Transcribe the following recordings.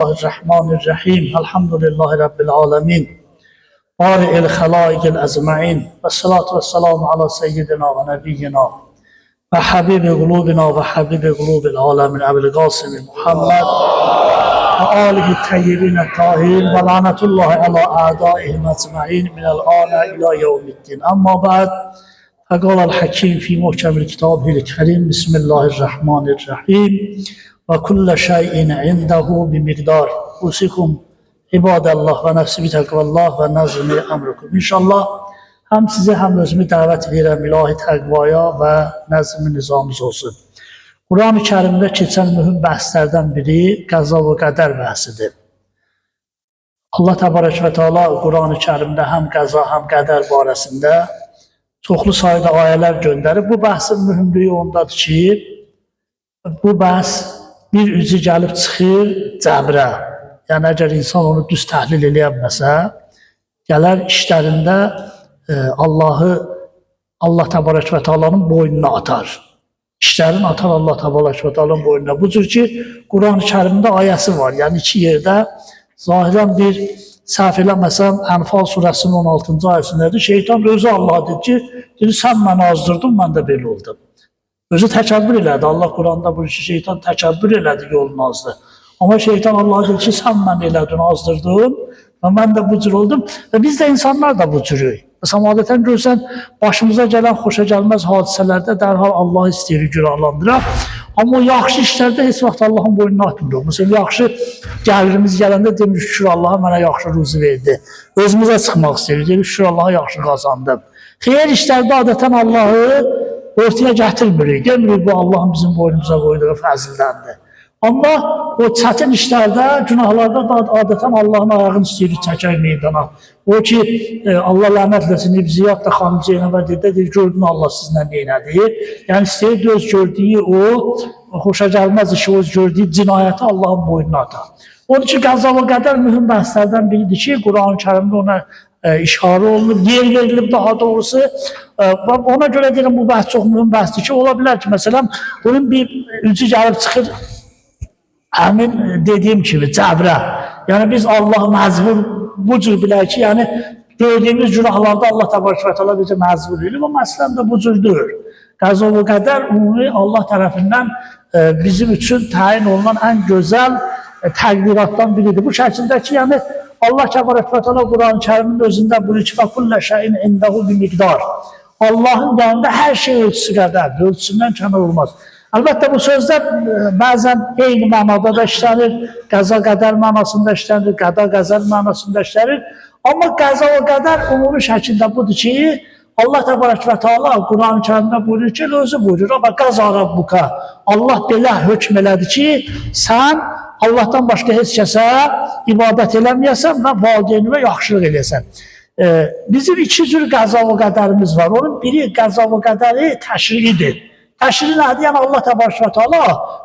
Bismillahirrahmanirrahim. Elhamdülillahi Rabbil alemin. Bari'il halâigil ezma'in. Ve salatu ve selamu ala seyyidina ve nebiyyina. Ve habibi gulubina ve habibi gulubil alemin. Ebil Qasimi Muhammed. Ve alihi teyyibine tahir. Ve lanetullahi ala a'daihim ezma'in. Minel ana ila yevmiddin. Amma ba'd. Fekâlel hakim fi muhkemil kitabihil kerim. Bismillahirrahmanirrahim. Ve kulle şeyin indehu bi miqdar. Usikum ibadallah ve nefsi bi tekvallah ve nazmi emrukum. İnşallah hem size hem özümü dəvət edirəm ilahi təqvaya və nəzmi nizamımız olsun. Quran-ı Kərimdə keçən mühüm bəhslərdən biri qəza və qədər bəhsidir. Allah təbarək və Teala Quran-ı Kərimdə həm qəza, həm qədər barəsində çoxlu sayda ayələr göndərib. Bu bəhsin mühümlüyü ondadır ki, bu bəhs bir üzü gəlib çıxır cəbrə. Yəni, əgər insan onu düz təhlil eləyəməsə, gələr işlərində Allah təbarək və Teala'nın boynuna atar. İşlərini atar Allah təbarək və Teala'nın boynuna. Bu cür ki, Quran-ı Kərimdə ayəsi var. Yəni, iki yerdə zahirən bir səhv eləməsəm, Ənfal surəsinin 16-cı ayəsindədir. Şeytan özü Allah dedi ki, sən məni azdırdın, mən də belə oldum. Özü təkəbbür elədi. Allah Quranda bu işi şeytan təkəbbür elədi, yolunu azdı. Amma şeytan Allah dedi ki, sən mən elədin, azdırdın və mən də bu cür oldum. Və biz də insanlar da bu cürük. Məsələn, adətən görsən, başımıza gələn xoşa gəlməz hadisələrdə dərhal Allah istəyir, günahlandıraq. Amma o yaxşı işlərdə heç vaxt Allahın boynuna atmırıq. Məsələn, yaxşı gəlirimiz gələndə demir, şükür Allaha mənə yaxşı ruzi verdi. Özümüzə çıxmaq istəyir, demir, şükür Allaha yaxşı qazandım. Xeyir işlərdə adətən Allahı ortaya gətirmirik. Demirik, bu Allahın bizim boynumuza qoyduğu fəzildəndir. Amma o çətin işlərdə, günahlarda da adətən Allahın ayağını istəyir, çəkər meydana. O ki, Allah lənətləsin, İbziyyat da xanım Zeynəbə deyir, gördün Allah sizinlə neynədir. Yəni, istəyir öz gördüyü o, xoşa gəlməz işi, öz gördüyü cinayəti Allahın boynuna atar. Onun için qəza və qədər mühüm bəhslərdən biridir ki, Quran-ı Kərimdə ona işarə olunub, yer verilib daha doğrusu. Ona görə deyirəm, bu bəhs çox mühüm bəhsdir ki, ola bilər ki, məsələn, bunun bir üzü gəlib çıxır, həmin dediyim kimi, cəbrə. Yəni, biz Allah məzvur bu cür bilək ki, yəni, gördüyümüz günahlarda Allah təbarək və Teala bizi məzvur edir. Amma əslən də bu cürdür. Qəza və qədər ümumi Allah tərəfindən bizim üçün təyin olunan ən gözəl təqdiratdan biridir. Bu şəkildə ki, yəni, Allah təbarək və Teala Quran-ı Kərimin özündə buyurur ki, فَكُلَّ شَيْءٍ اِنْدَهُ بِمِقْدَارٍ. Allahın yanında hər şey ölçüsü qədərdir, ölçüsündən kənar olmaz. Əlbəttə, bu sözlər bəzən eyni mənada da işlənir, qəza qədər mənasında işlənir, qəda qəzəl mənasında işlənir. Amma qəza və qədər ümumi şəkildə budur ki, Allah təbarək və Teala Quran-ı Kərimdə buyurur ki, özü buyurur, amma qəza Rabbuka. Allah belə hökm elədi ki, sən Allahdan başqa heç kəsə ibadət eləməyəsən və valideyninə yaxşılıq eləyəsən. Bizim iki cür qəza və qədərimiz var. Onun biri qəza və qədəri təşriidir. Təşri nədir? Yəni Allah təbarək və Teala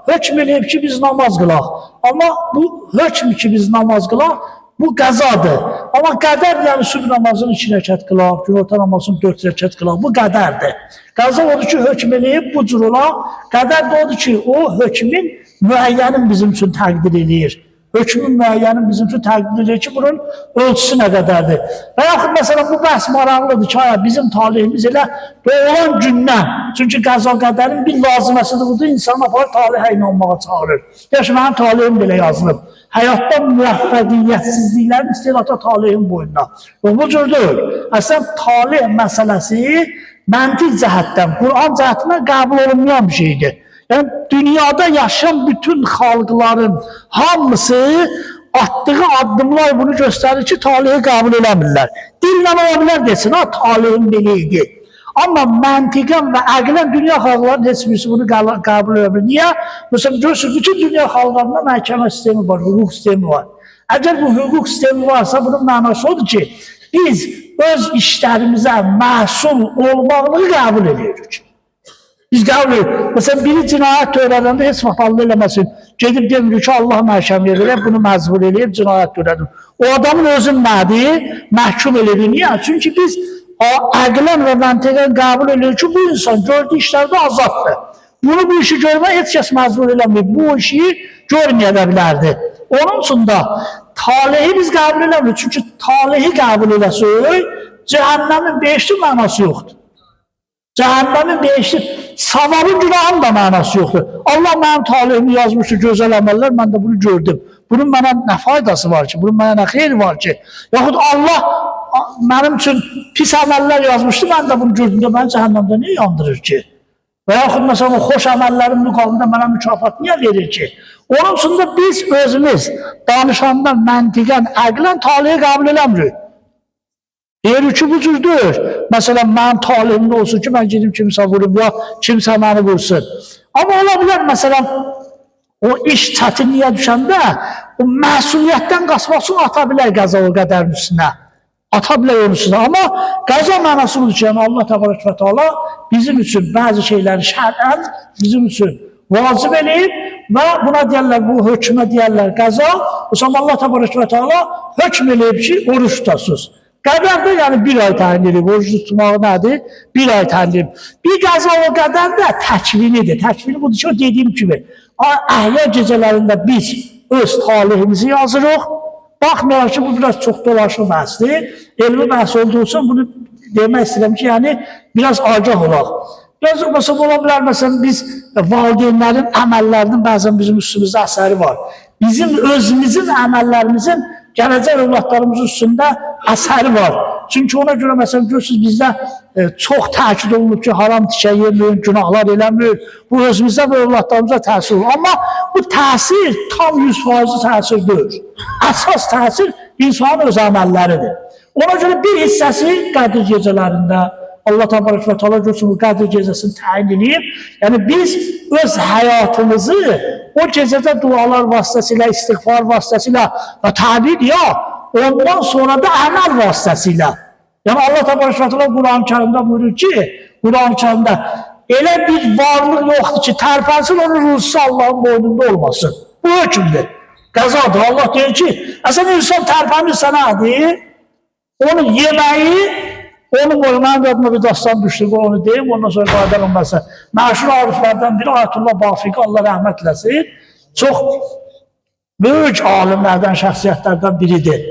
hökm eləyib ki, biz namaz qılaq. Amma bu hökm ki, biz namaz qılaq, bu qəzadır. Amma qədər, yəni sübh namazını 2 rəkət qılaq, günorta namazını 4 rəkət qılaq, bu qədərdir. Qəza odur ki, hökm eləyib, bu cür olaq. Qədər də odur ki, o hökmin müəyyənin bizim üçün təqdir eləyir. Hökmün müəyyənin bizim üçün təqdir eləyir ki, bunun ölçüsü nə qədərdir. Və yaxud, məsələn, bu bəhs maraqlıdır ki, bizim talihimiz elə doğulan gündən, çünki qəza qədərin bir lazıməsidir, budur, insan aparır, talihə inanmağa çağırır. Deyək, mənim talihim belə yazılıb. Həyatda müvəffəqiyyətsizliklərin istedata talihin boyunda. O bu cürdür. Əslən, talih məsələsi məntiq cəhətdən, Quran cəhətindən qəbul olunmayan bir şeydir. Yəni, dünyada yaşayan bütün xalqların hamısı atdığı addımlar bunu göstərir ki, talihi qəbul eləmirlər. Dillə ola bilər desin, talihim belə idi. Amma məntiqən və əqlən dünya xalqlarının heç birisi bunu qəbul eləmir. Niyə? Məsələn, görürsünüz, bütün dünya xalqlarında məhkəmə sistemi var, hüquq sistemi var. Əgər bu hüquq sistemi varsa, bunun mənası odur ki, biz öz işlərimizə məsul olmaqlığı qəbul edirik. Biz qəbul edirik. Məsələn, biri cinayət törədəndə heç vaxt Allah eləməsin. Gedib demirik ki, Allah məhkəməyə verib, bunu məcbur eləyib, cinayət törədir. O adamın özün nədir? Məhkum elədir. Niyə? Çünki biz əqlən və məntiqən qəbul edirik ki, bu insan gördüyü işlərdə azaddır. Bunu bu işi görmək heç kəs məcbur eləmir. Bu işi görməyə də bilərdi. Onun üçün də talehi biz qəbul eləmirik. Çünki talehi qəbul eləsək, cəhənnəmin behişli mənası yoxdur. Cəhənnəmin behişli, savabın günahın da mənası yoxdur. Allah mənim talihimi yazmışdır, gözəl əməllər, mən də bunu gördüm. Bunun mənə nə faydası var ki, bunun mənə nə xeyri var ki? Yaxud Allah mənim üçün pis əməllər yazmışdı, mən də bunu gördüm də, məni cəhənnəmdə niyə yandırır ki? Və yaxud məsələn, xoş əməllərin müqamında mənə mükafat niyə verir ki? Onun üçün də biz özümüz danışanda məntiqən, əqlən talihi qəbul eləmirik. Deyir ki, bu cürdür. Məsələn, mənim talihimdə olsun ki, mən gedim kimsə vurum, ya kimsə məni vursun. Amma ola bilər, məsələn, o iş çətinliyə düşəndə, o məsuliyyətdən qaçmasını ata bilər qəza o qədərin üstünə. Ata bilər onun üstünə. Amma qəza mənası budur ki, yəni Allah təbarək və teala bizim üçün bəzi şeyləri şərən bizim üçün vacib eləyib və buna deyərlər, bu hökmə deyərlər qəza. O zaman Allah təbarək və teala hökm eləyib ki, oruç tutasınız. Qədərdə yəni bir ay təyin edib, oruç tutmağı nədir? Bir ay təyin edib. Bir qəza o qədər də təkvinidir. Təkvini budur ki, o dediyim kimi, əhliyə gecələrində biz öz talihimizi yazırıq. Baxmayaraq ki, bu biraz çox dolaşıq bəhsdir. Elmi bəhs olduğu üçün bunu demək istəyirəm ki, yəni biraz agah olaq. Biraz məsələn, ola bilər, məsələn, biz valideynlərin əməllərinin bəzən bizim üstümüzdə əsəri var. Bizim özümüzün əməllərimizin gələcək övladlarımızın üstündə əsəri var. Çünki ona görə, məsələn, görürsünüz, bizdə çox təkid olunub ki, haram tikə yeməyin, günahlar eləmir. Bu, özümüzdə və övladlarımıza təsir olur. Amma bu təsir tam 100% təsir deyil. Əsas təsir insanın öz əməlləridir. Ona görə bir hissəsi Qədir gecələrində, Allah təbarək və teala görsün, bu Qədir gecəsini təyin edib. Yəni, biz öz həyatımızı o gecədə dualar vasitəsilə, istiğfar vasitəsilə və təbir ya, ondan sonra da əməl vasitəsilə. Yəni, Allah təbarək və teala Quran-ı Kərimdə buyurur ki, Quran-ı Kərimdə elə bir varlıq yoxdur ki, tərpənsin, onun ruzusu Allahın boynunda olmasın. Bu hökmdür, qəzadır. Allah deyir ki, əsən insan tərpənirsə nədir? Onun yeməyi, onun boyundan qadına bir dastan düşdü, onu deyim, ondan sonra qaydar olmazsa. Məşhur ariflərdən biri Ayətullah Bafiqi, Allah rəhmət eləsin, çox böyük alimlərdən, şəxsiyyətlərdən biridir.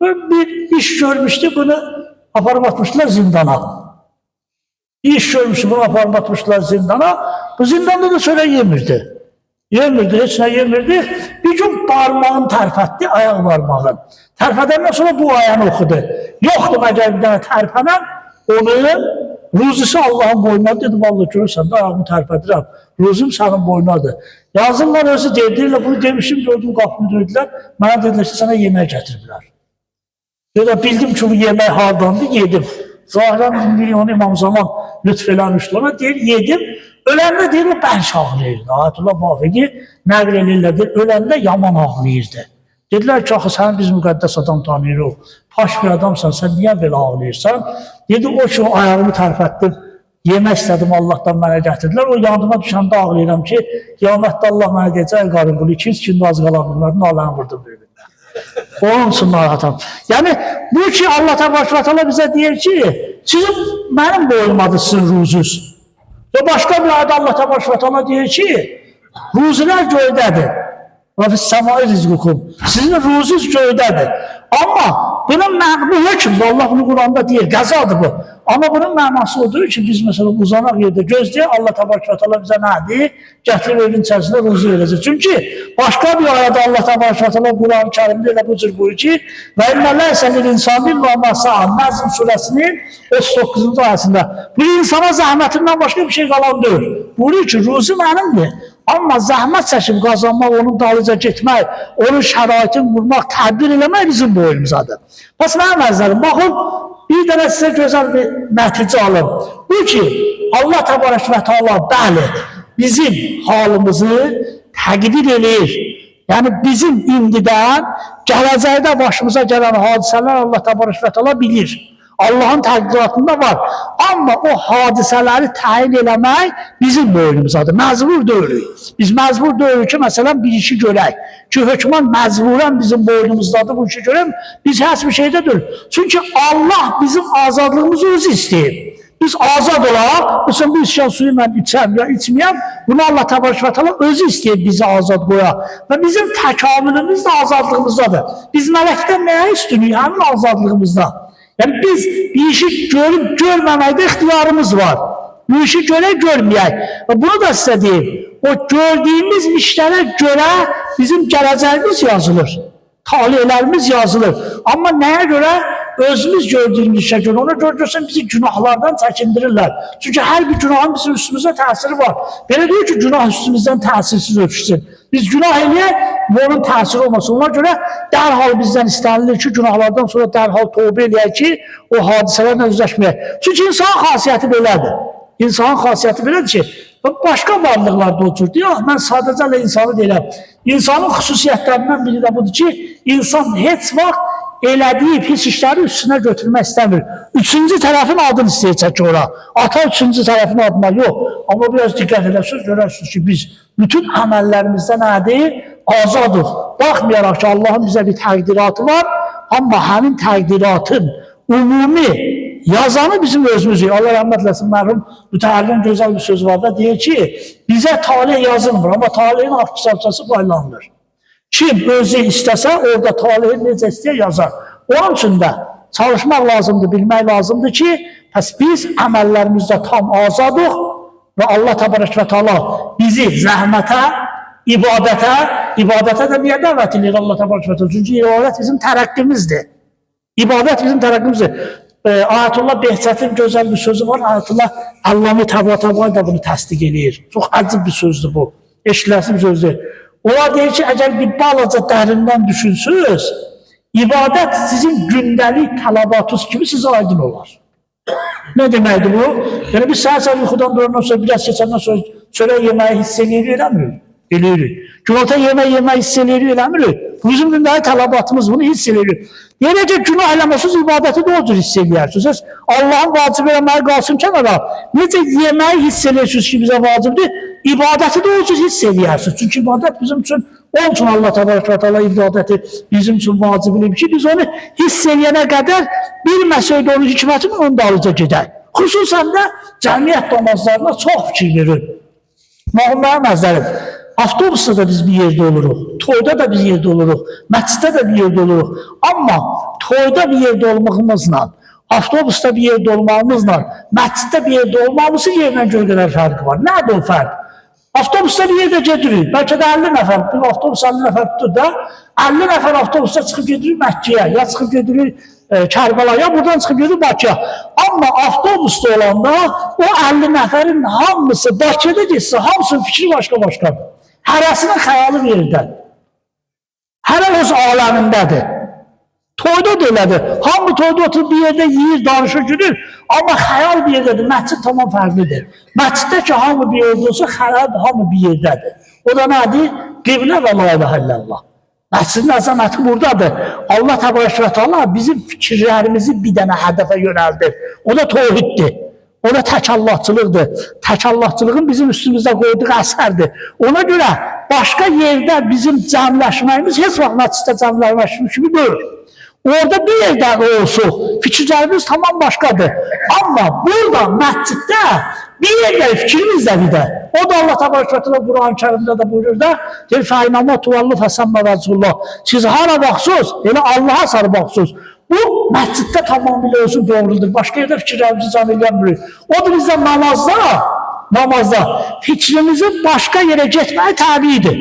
Bir iş görmüşdü, bunu aparıb atmışlar zindana. Bir iş görmüşdü, bunu aparıb atmışlar zindana. Bu zindanda da söyle yemirdi. Yemirdi, heç nə yemirdi. Bir gün parmağını tərpətdi, ayaq parmağını. Tərpədəndən sonra bu ayağını oxudu. Yoxdur məgər bir dənə tərpənən, onun ruzusu Allahın boynunadır. Dedim, Allah görürsən də ayağımı tərpədirəm. Ruzum sənin boynunadır. Yazırlar özü deyirlər, bunu demişim, gördüm, qapını döydülər. Mənə dedilər ki, sənə yemək gətiriblər. Bildim ki, bu yemək hardandı, yedim. Zahirən onu İmam Zaman lütf eləmişdi ona, deyir, yedim. Öləndə deyir, o bərk ağlayırdı. Ayətullah Bafiqi nəql edirlər, öləndə yaman ağlayırdı. Dedilər ki, axı, səni biz müqəddəs adam tanıyırıq. Paş bir adamsan, sən niyə belə ağlayırsan? Dedi, o ki, o ayağımı tərpətdim, yemək istədim, Allahdan mənə gətirdilər. O yanıma düşəndə ağlayıram ki, qiyamətdə Allah mənə deyəcək, qarın qulu, 200 gündə az qalanlarını aləni vurdum bir-birinə. Onun üçün narahatam. Yəni, bu ki, Allah təbarək bizə deyir ki, sizin mənim boyumadır sizin ruzunuz. Və başqa bir ayda Allah təbarək deyir ki, ruzilər göydədir. Və fis-səmai rizqukum. Sizin ruzunuz göydədir. Amma bunun məqbu hökmdür. Allah bunu Quranda deyir, qəzadır bu. Amma bunun mənası odur ki, biz məsələn uzanaq yerdə gözləyək, Allah təbarək və teala bizə nədir? Gətirib evin içərisində ruzu verəcək. Çünki başqa bir ayədə Allah təbarək və teala Quran-ı Kərimdə elə bu cür buyurur ki, və innələysə lil-insani illə mə sə'a. Nəzm surəsinin 39-cu ayəsində. Bu insana zəhmətindən başqa bir şey qalan deyil. Buyurur ki, ruzu mənimdir. Amma zəhmət çəkib qazanmaq, onun dalıca getmək, onun şəraitini qurmaq, tədbir eləmək bizim boynumuzadır. Bəs mənim əzlərim, baxın, bir dənə sizə gözəl bir nəticə alın. Bu ki, Allah təbarək və teala bəli, bizim halımızı təqdir eləyir. Yəni, bizim indidən, gələcəkdə başımıza gələn hadisələr Allah təbarək və teala bilir. Allahın təqdiratında var. Amma o hadisələri təyin eləmək bizim boynumuzadır. Məzbur deyilik. Biz məzbur deyilik ki, məsələn, bir işi görək. Ki, hökman məzburən bizim boynumuzdadır bu işi görək. Biz heç bir şeydə deyilik. Çünki Allah bizim azadlığımızı özü istəyib. Biz azad olaq, bu içən suyu mən içəm ya içməyəm, bunu Allah təbarək və təala özü istəyir bizi azad qoya. Və bizim təkamülümüz də azadlığımızdadır. Biz mələkdən nəyə üstünlük? Həmin azadlığımızda. Yəni biz bir işi görüb görməməkdə ixtiyarımız var. Bu işi görməyək. Və bunu da sizə deyim, o gördüyümüz işlərə görə bizim gələcəyimiz yazılır. Talihlərimiz yazılır. Amma nəyə görə? Özümüz gördüyümüz işə görə. Ona görürsən bizi günahlardan çəkindirirlər. Çünki hər bir günahın bizim üstümüzə təsiri var. Belə deyir ki, günah üstümüzdən təsirsiz öpüşsün. Biz günah eləyək, bu onun təsiri olmasın. Ona görə dərhal bizdən istənilir ki, günahlardan sonra dərhal tövbə eləyək ki, o hadisələrlə üzləşməyək. Çünki insan xasiyyəti belədir. İnsanın xasiyyəti belədir ki, başqa varlıqlarda oturur. Yox, mən sadəcə insanı deyirəm. İnsanın xüsusiyyətlərindən biri də budur ki, insan heç vaxt elədiyi pis işləri üstünə götürmək istəmir. Üçüncü tərəfin adını istəyir çəkir ora. Ata üçüncü tərəfin adına yox. Amma biraz diqqət edərsiniz, görərsiniz ki, biz bütün əməllərimizdə nədir? Azadıq. Baxmayaraq ki, Allahın bizə bir təqdiratı var, amma həmin təqdiratın ümumi yazanı bizim özümüzük. Allah rəhmət eləsin, mərhum mütəəllim gözəl bir söz var da, deyir ki, bizə talih yazılmır, amma talihin haqq kitabçası paylanılır. Kim özü istəsə, orada talihin necə istəyə yazar. Onun üçün də çalışmaq lazımdır, bilmək lazımdır ki, pəs biz əməllərimizdə tam azadıq və Allah təbarək və təala bizi zəhmətə, ibadətə də niyə dəvət edir Allah təbarək və təala? Çünki ibadət bizim tərəqqimizdir. İbadət bizim tərəqqimizdir. Ayətullah Behçətin gözəl bir sözü var. Ayətullah Allami Təbatabai da bunu təsdiq edir. Çox əcib bir sözdür bu. Eşiləsi bir sözdür. Onlar deyir ki, əgər bir balaca dərindən düşünsünüz, ibadət sizin gündəlik tələbatınız kimi sizə aydın olar. Nə deməkdir bu? Yəni biz səhər yuxudan durandan sonra, biraz keçəndən sonra çörək yeməyi hiss eləmirik. Eləyirik. Günorta yemək hiss eləmirik. Bu bizim gündəlik tələbatımız, bunu hiss eləyirik. Necə günah eləməsiniz, ibadəti də o cür hiss eləyərsiniz. Allahın vacib eləməyi qalsın kənara. Necə yeməyi hiss eləyirsiniz ki, bizə vacibdir, ibadəti də o cür hiss eləyərsiniz. Çünki ibadət bizim üçün, onun üçün Allah təbarək və təala ibadəti bizim üçün vacib eləyib ki, biz onu hiss eləyənə qədər bilməsək də onun hikmətini onun dalınca gedək. Xüsusən də cəmiyyət namazlarına çox fikir verir. Müəllimlərim əzərim, avtobusda da biz bir yerdə oluruq, toyda da bir yerdə oluruq, məsciddə də bir yerdə oluruq. Amma toyda bir yerdə olmağımızla, avtobusda bir yerdə olmağımızla, məsciddə bir yerdə olmağımızın yerindən gördülər fərqi var. Nədir o fərq? Avtobusda bir yerdə gedirik, bəlkə də 50 nəfər, bir avtobus 50 nəfər tutur da, 50 nəfər avtobusda çıxıb gedirik Məkkəyə, ya çıxıb gedirik Kərbəlaya, buradan çıxıb gedirik Bakıya. Amma avtobusda olanda o 50 nəfərin hamısı Bakıda getsə, hamısının fikri başqa-başqadır. Hərəsinin xəyalı bir yerdədir. Hərə öz aləmindədir. Toyda da elədir. Hamı toyda oturub bir yerdə yiyir, danışır, gülür. Amma xəyal bir yerdədir. Məscid tamam fərqlidir. Məsciddə ki, hamı bir yerdə olsa, xəyal hamı bir yerdədir. O da nədir? Qiblə və la ilahə illallah. Məscidin əzəməti buradadır. Allah təbarək və təala bizim fikirlərimizi bir dənə hədəfə yönəldir. O da tövhiddir. O da tək Allahçılıqdır. Tək Allahçılığın bizim üstümüzdə qoyduğu əsərdir. Ona görə başqa yerdə bizim cəmləşməyimiz heç vaxt məsciddə cəmləşmiş kimi deyil. Orada bir yerdə olsuq, fikirlərimiz tamam başqadır. Amma burada məsciddə bir yerdə fikrimiz də bir də. O da Allah təbarək və təala Quran-ı Kərimdə də buyurur da, deyir fəinəmə tuvallı fəsəmmə vəcihullah. Siz hara baxsınız, elə Allaha sarı baxsınız. Bu məsciddə tamamilə özü doğrudur. Başqa yerdə fikirlərimizi cəm eləyəmirik. O da bizdə namazda fikrimizin başqa yerə getməyi təbiidir.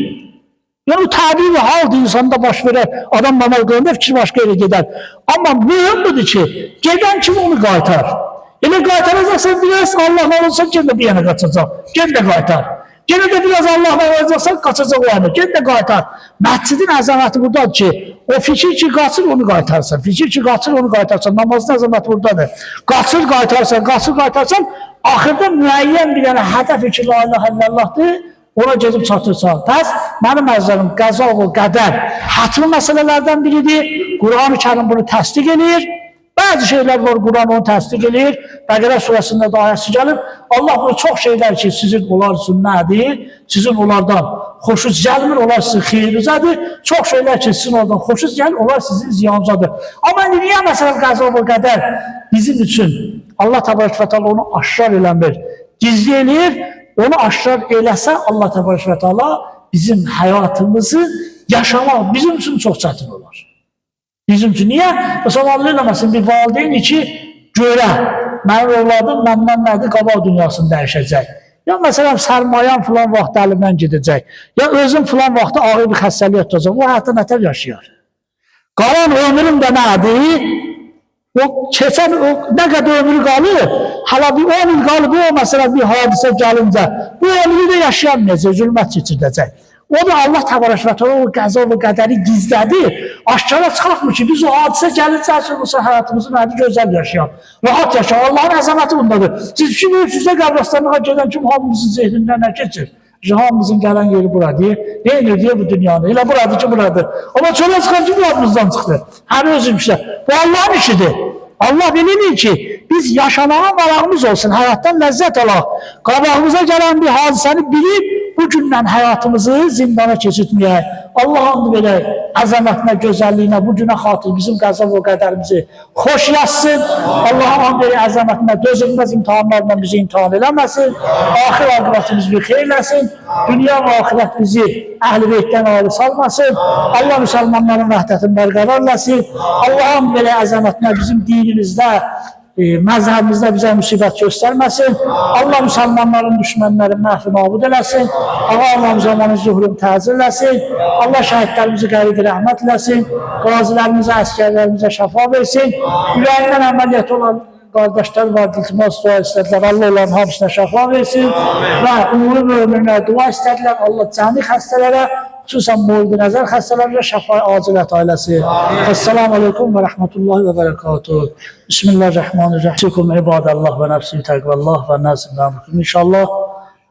Yəni təbii bir haldır, insanda baş verər, adam namaz qılanda fikir başqa yerə gedər. Amma mühüm budur ki, gedən kim onu qaytar. Elə qaytaracaqsan, biraz Allah'la olursa, gən də bir yana qaçacaq, gən də qaytar. Gən də biraz Allah'la olacaqsan, qaçacaq o yana, gən də qaytar. Məscidin əzəməti buradadır ki, o fikir ki, qaçır, onu qaytarsan. Fikir ki, qaçır, onu qaytarsan. Namazın əzəməti buradadır. Qaçır, qaytarsan, axırda müəyyən bir yana hədəf ki, la ilahə illallahdır, ona gedib çatırsan. Bəs mənim əzəlim qəza və qədər hətmi məsələlərdən biridir. Quran-ı Kərim bunu təsdiq edir. Bəzi şeylər var, Quran onu təsdiq edir. Bəqərə surəsində də ayəsi gəlir. Allah bunu çox şeylər ki, sizin onlar üçün nədir? Sizin onlardan xoşunuz gəlmir, onlar sizin xeyrinizədir. Çox şeylər ki, sizin oradan xoşunuz gəlir, onlar sizin ziyanınızadır. Amma niyə məsələn qəza və qədər bizim üçün Allah təbarək və təala onu aşkar eləmir. Gizli eləyir, onu aşkar eləsə Allah təbarək və təala bizim həyatımızı yaşamaq bizim üçün çox çətin olar. Bizim üçün. Niyə? Məsələn, Allah eləməsin bir valideyn ki, görə, mənim evladım məndən nədir, qabaq dünyasını dəyişəcək. Ya məsələn, sərmayəm filan vaxt əlimdən gedəcək. Ya özüm filan vaxtda ağır bir xəstəliyə tutacaq. O həyatda nətər yaşayar? Qalan ömrüm də nədir? O keçən nə qədər ömrü qalır, hala bir 10 il qalıb, o məsələn bir hadisə gəlincə, bu ömrü də yaşayamayacaq, zülmət keçirdəcək. O da Allah təbarək və təala o qəza və qədəri gizlədir, aşkara çıxartmır ki, biz o hadisə gəlincə açılmışsa həyatımızı nədir, gözəl yaşayaq, rahat yaşayaq, Allahın əzəməti bundadır. Siz düşünürsünüz də qəbrəstanlığa gedən kim hamımızın zehnindən nə keçir? Hamımızın gələn yeri buradır, ne edir diye bu dünyanı, elə buradır ki buradır. Ama çölə çıxan ki bu yadımızdan çıxdı, hər özüm işte, bu Allah'ın işidir. Allah bilir ki, biz yaşamaya marağımız olsun, hayattan lezzet alaq. Qabağımıza gələn bir hadisəni bilib, bu gündən həyatımızı zindana keçirtməyək. Allah hamd verək, əzəmətinə, gözəlliyinə, bu günə xatir bizim qəza və qədərimizi xoş yazsın. Allah hamd verək, əzəmətinə, dözülməz imtihanlarla bizi imtihan eləməsin. Axir aqibətimiz bir xeyirləsin. Dünya və axirət bizi əhl-i beytdən ayrı salmasın. Allah müsəlmanların vəhdətini bərqərarlasın. Allah hamd verək, əzəmətinə bizim dinimizdə, məzhəbimizdə bizə müsibət göstərməsin. Allah müsəlmanların düşmənləri məhv nabud eləsin. Allah zamanı zuhurun təzirləsin. Allah şəhidlərimizi qərib rəhmət eləsin. Qazilərimizə, əskərlərimizə şəfa versin. Ürəyindən əməliyyat olan qardaşlar var, iltimas dua istədilər. Allah onların hamısına şəfa versin. Və umuru möminə dua istədilər. Allah cəmi xəstələrə, xüsusən mövdi nəzər xəstələrlə şəfa acilət ailəsi. Esselamu aleykum və rəhmətullahi və bərəkatuhu. Bismillahirrahmanirrahim. İbadallah və nəfsi təqvallah və nəzimdən. İnşallah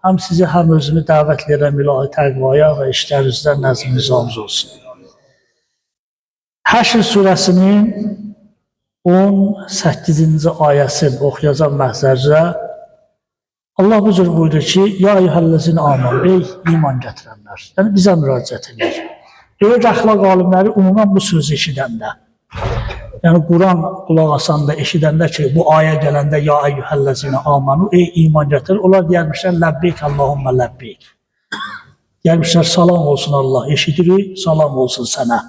həm sizi, həm özümü dəvət edirəm ilahi təqvaya və işlərinizdən nəzim nizamız olsun. Həşr surəsinin 18-ci ayəsini oxuyacaq məhzərcə. Allah bu cür buyurur ki, ya eyyuhəllezine amanu, ey iman gətirənlər. Yəni bizə müraciət edir. Böyük əxlaq alimləri umumən bu sözü eşidəndə, yəni Quran qulaq asanda, eşidəndə ki, bu ayə gələndə ya eyyuhəllezine amanu, ey iman gətir, onlar deyərmişlər, ləbbeyk Allahumma ləbbeyk. Deyərmişlər, salam olsun Allah, eşidirik, salam olsun sənə.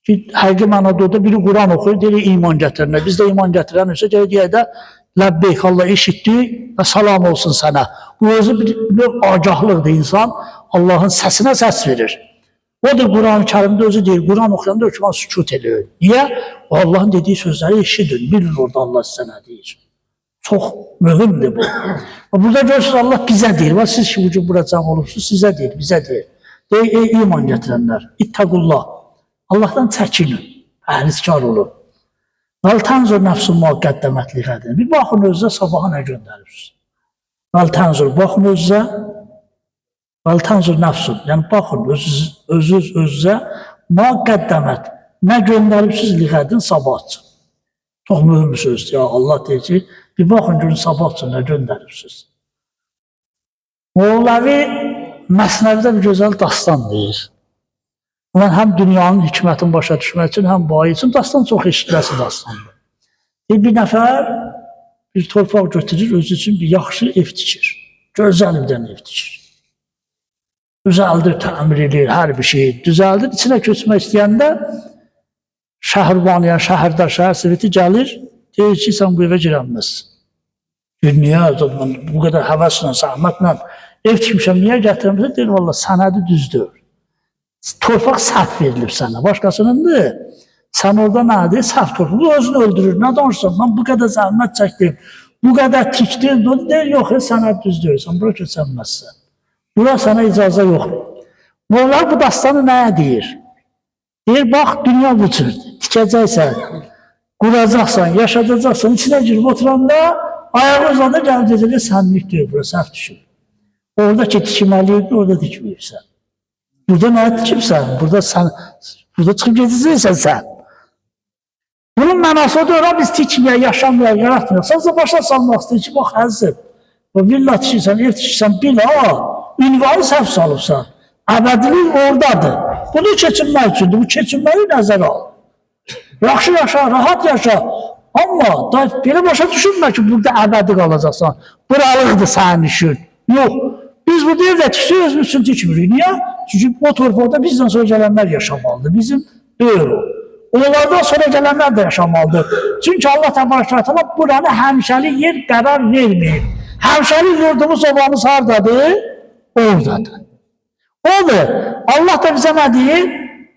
Ki, həqiqi mənada da biri Quran oxuyur, deyir iman gətirənlər. Biz də iman gətirən isə deyək də, ləbbeyk Allah eşitdi və salam olsun sənə. Bu özü bir agahlıqdır insan, Allahın səsinə səs verir. O da Quran-ı Kərimdə özü deyir, Quran oxuyanda hökman sükut edir. Niyə? Allahın dediyi sözləri eşidin, bilin orada Allah sizə nə deyir. Çox mühümdür bu. Burada görürsünüz Allah bizə deyir, və siz ki, bugün bura cəm olursunuz, sizə deyir, bizə deyir. Deyir, ey iman gətirənlər, ittəqullah, Allahdan çəkinin, pəhrizkar olun. Vəl tənzur nəfsun müqəddəmət liğədin. Bir baxın özünüzə, sabaha nə göndərirsiniz? Vəl tənzur, baxın özünüzə, vəl tənzur nəfsun, yəni baxın özünüzə, müqəddəmət, nə göndərirsiniz liğədin sabah üçün. Çox mühüm bir sözdür ya, Allah deyir ki, bir baxın günün sabah üçün nə göndərirsiniz. Moğlavi Məsnəvidə bir gözəl dastan deyir. Ulan həm dünyanın hikmətini başa düşmək üçün, həm bu ayı üçün dastan çox eşitləsi dastandır. Bir nəfər bir torpaq götürür, özü üçün bir yaxşı ev tikir. Gözəl bir dənə ev tikir. Düzəldir, təmir edir, hər bir şey düzəldir. İçinə köçmək istəyəndə şəhərbaniyə, şəhərdar, şəhər siviti gəlir, deyir ki, sən bu evə girənməzsin. Niyə? Bu qədər həvəslə, zəhmətlə ev tikmişəm, niyə gətirəmsən? Deyir, valla sənədi düzdür. Torpaq səhv verilib sənə, başqasınındır. Sən orada nədir? Səhv torpaq. Bu özünü öldürür. Nə danışsan? Mən bu qədər zəhmət çəkdim, bu qədər tikdim. Deyir, yox, sənə düzdür. Sən bura köçənməzsən. Bura sənə icazə yoxdur. Onlar bu dastanı nəyə deyir? Deyir, bax, dünya bu cür. Tikəcəksən, quracaqsan, yaşadacaqsan, içinə girib oturanda, ayağı uzanda gələcək, sənlik deyir, bura səhv düşür. Orada ki, tikməliydi, orada tikməyibsən. Burada nə tikibsən? Burada çıxıb gedəcəksən sən. Bunun mənası odur, biz tikməyə, yaşamaya, yaratmaya. Sadəcə başa salmaq istəyir ki, bax, əzizim, villa tikirsən, ev tikirsən, bil, ünvanı səhv salıbsan. Əbədilik oradadır. Bunu keçinmək üçündür, bu keçinməyi nəzərə al. Yaxşı yaşa, rahat yaşa. Amma da belə başa düşürmə ki, burada əbədi qalacaqsan. Buralıqdır sənin işin. Yox. Biz burada evdə tikdik, özümüz üçün tikmirik. Niyə? Çünki o torpaqda bizdən sonra gələnlər yaşamalıdır. Bizim deyil o. Onlardan sonra gələnlər də yaşamalıdır. Çünki Allah təbarək və təala buranı həmişəlik yer qərar vermir. Həmişəlik yurdumuz, obamız hardadır? Oradadır. Odur. Allah da bizə nə deyir?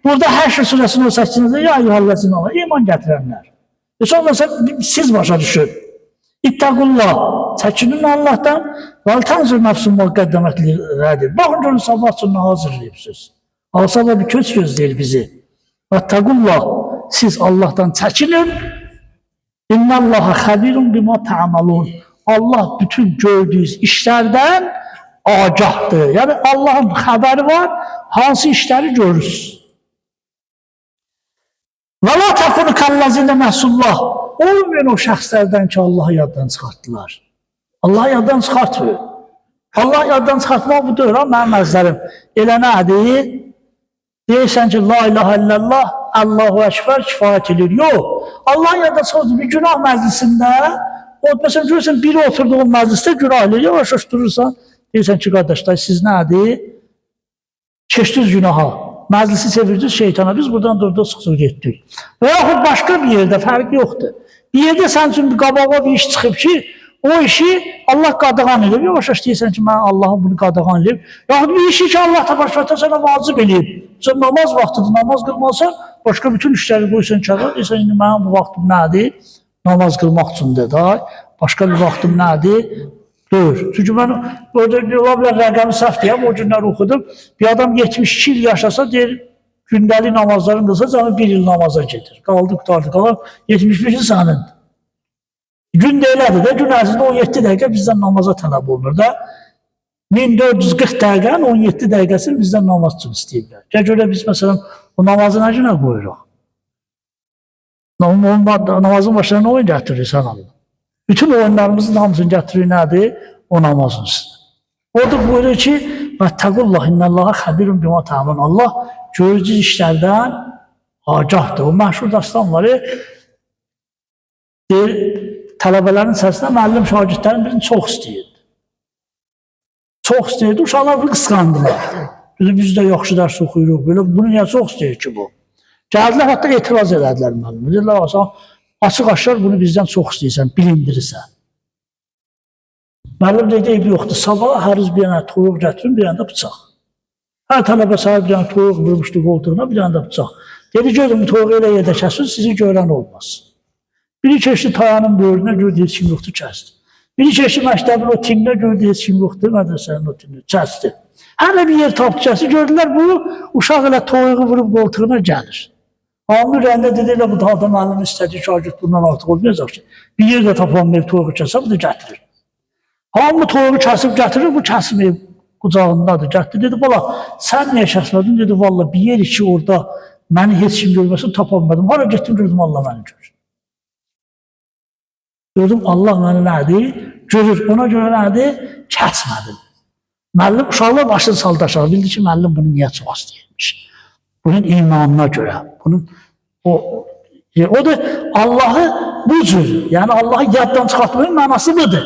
Burada Həşr surəsinin 18-də ya eyyuhəllezina amanu, iman gətirənlər. Sonra siz başa düşün. İttəqullah, çəkinin Allahdan, vəl tənzir nəfsun müqəddəmət lilədir. Baxın görün, sabah üçün nə hazırlayıbsınız. Sabah bir köç gözləyir bizi. İttəqullah, siz Allahdan çəkinin. İnnallaha xəbirun bima tə'amalun. Allah bütün gördüyünüz işlərdən agahdır. Yəni Allahın xəbəri var, hansı işləri görürsünüz. Və la təqunu kəllezine məhsullah. Olmayın o şəxslərdən ki, Allah'ı yaddan çıxartdılar. Allah'ı yaddan çıxartmıyor. Allah yaddan çıxartmaq budur, mənim əzlərim. Elə nədir? Deyirsən ki, la ilahe illallah, Allahu Ekber kifayət edir. Yox, Allah yaddan çıxartmıyor. Bir günah məclisində, məsələn, görürsən, biri oturduğun məclisdə günah edir, yavaş-yavaş durursan, deyirsən ki, qardaşlar, siz nədir? Keçdiniz günaha. Məclisi çevirdiniz şeytana, biz buradan durduq, çıxsıq getdik. Və yaxud başqa bir yerdə fərq yoxdur. Bir yerdə sən üçün bir qabağa bir iş çıxıb ki, o işi Allah qadağan edib. Yavaş-yavaş deyirsən ki, mən Allah'ın bunu qadağan edib. Yaxud bir işi ki, Allah təbarək və təala sənə vacib edib. Sən namaz vaxtıdır, namaz qılmasan, başqa bütün işləri qoysan kənara, deyirsən, indi mənim bu vaxtım nədir? Namaz qılmaq üçündür da. Başqa bir vaxtım nədir? Dur. Çünki mən orada rəqəmi səhv deyəm, o günlər oxudum. Bir adam 72 il yaşasa, deyir, gündəlik namazların qılsa, canı 1 il namaza gedir. Qaldı, qutardı, qalar, 71 il sənindir. Gün də elədir də, gün ərzində 17 dəqiqə bizdən namaza tələb olunur da. 1440 dəqiqənin 17 dəqiqəsini bizdən namaz üçün istəyirlər. Gəl görə biz, məsələn, o namazı nə günə qoyuruq? Namazın başına nə oyun gətirirsən Allah? Bütün oyunlarımızın hamısını gətirir nədir? O namazın üstüne. Orada buyurur ki, vəttəqullah innallaha xəbirun bima tə'amalun. Allah görücü işlərdən agahdır. O məşhur dastan var. Deyir, tələbələrin içərisində müəllim şagirdlərin birini çox istəyirdi. Çox istəyirdi, uşaqlar bunu qısqandılar. Biz də yaxşı dərs oxuyuruq, belə bunu niyə çox istəyir ki bu? Gəldilər, hətta etiraz elədilər müəllim. Deyirlər, açıq-aşkar bunu bizdən çox istəyirsən, bilindirirsən. Müəllim deyir, eybi yoxdur, sabah həruz bir yana toyuq gətirin, bir yana da bıçaq. Hər tələbə sahib bir yana toyuq vurmuşdu qoltuğuna, bir yana da bıçaq. Dedi, görün, toyuq elə yerdə kəsin, sizi görən olmaz. Biri keçdi tayanın böyrünə, gördü, heç kim yoxdur, kəsdi. Biri keçdi məktəbin o tinlə, gördü, heç kim yoxdur, mədrəsənin o tinlə, kəsdi. Hələ bir yer tapdı, kəsdi, gördülər, bu uşaq elə toyuğu vurub qoltuğuna gəlir. Hamı ürəyində dedi, elə bu da adam müəllim istədiyi şagird bundan artıq olmayacaq ki, bir yerdə tapanmayıb toyuğu kəsə, bu da gətirir. Hamı toyuğu kəsib gətirir, bu kəsməyib qucağındadır, gətirir. Dedi, bala, sən niyə kəsmədin? Dedi, valla bir yer ki, orada məni heç kim görməsin, tapanmadım. Hara getdim, gördüm, Allah məni görür. Gördüm, Allah məni nədir? Görür. Ona görə nədir? Kəsmədim. Müəllim uşaqlar başını saldı aşağı, bildi ki, müəllim bunu niyə çox istəyirmiş. Bunun imanına görə, o da Allah'ı bu cür, yani Allah'ı yaddan çıxartmanın mənası budur.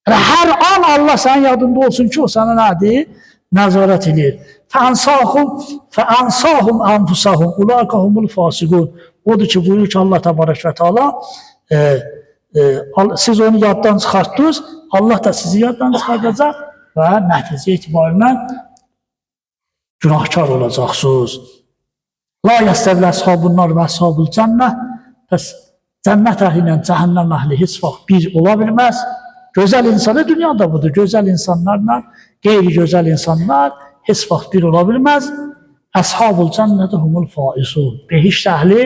Yəni, hər an Allah sənin yadında olsun ki, o sana nədir? Nəzarət edir. Fəənsahum ənfusahum, ulaqahumul fasiqun. Odur ki, buyurur ki, Allah təbarək və teala, siz onu yaddan çıxartdınız, Allah da sizi yaddan çıxardacaq və nəticə etibarıyla günahkar olacaqsınız. La yəstəvlə əshabunlar və əshabul cənnə. Bəs cənnət əhli ilə cəhənnəm əhli heç vaxt bir ola bilməz. Gözəl insanı dünyada budur. Gözəl insanlarla qeyri-gözəl insanlar heç vaxt bir ola bilməz. Əshabul cənnədə humul faisun. Behişt əhli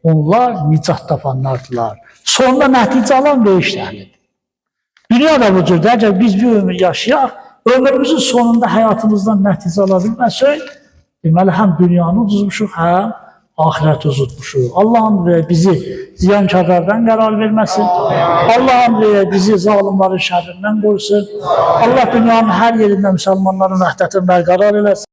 onlar nicat tapanlardılar. Sonunda nəticə alan behişt əhlidir. Dünyada bu cürdür. Əgər biz bir ömür yaşayaq, ömrümüzün sonunda həyatımızdan nəticə ala bilməsək, deməli, həm dünyanı uduzmuşuq, həm ahirəti uzutmuşuq. Allah'ım bizi ziyankarlardan qərar verməsin. Allah'ım bizi zalimlərin şərrindən qorusun. Allah dünyanın hər yerində müsəlmanların vəhdətini bərqərar eləsin.